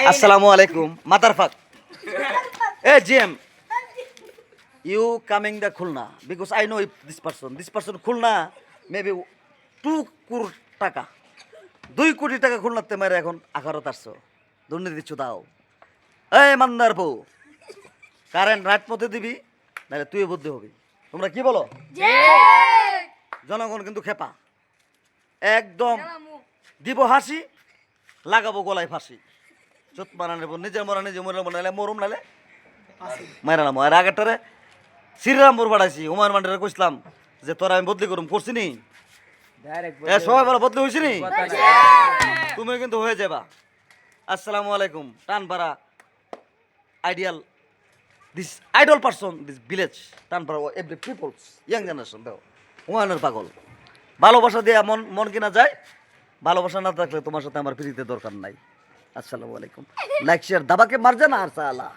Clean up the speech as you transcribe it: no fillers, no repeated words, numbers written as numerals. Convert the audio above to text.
Assalamu alaikum. Motherfuck. Hey, GM. You coming the Khulna because I know this person. This person Khulna maybe 2 কোটি টাকা 2 কোটি টাকা খুলনাতে মেরে এখন 18 দুর্নীতি চুদাও এই মান্দার বউ কারেন্ট রাত পথে দিবি নাহলে তুই বুদ্ধি হবি তোমরা কি বলো জনগণ কিন্তু খেপা একদম দিব হাসি লাগাবো গলায় ফাঁসি চোট মারা নেব নিজের মরা নিজে মরে নাহলে মরুম নাহলে মারালাম আর আগেরটারে শ্রীরামপুর পাঠাইছি হুমায়ুন মান্ডিরে কইছিলাম যে তোরা আমি বদলি করুম করছি নি সবাই বলো বদলি হয়েছি নি তুমি কিন্তু হয়ে যাবা আসসালামু আলাইকুম Tanpara ideal this idol person this village Tanpara every peoples young generation দেখো হুমায়ুনের পাগল ভালোবাসা দিয়ে মন মন কিনা যায় ভালোবাসা না থাকলে তোমার সাথে আমার ফ্রিতে দরকার নাই আসসালামু আলাইকুম লাইক শেয়ার দাবাকে মার জানা আর সালা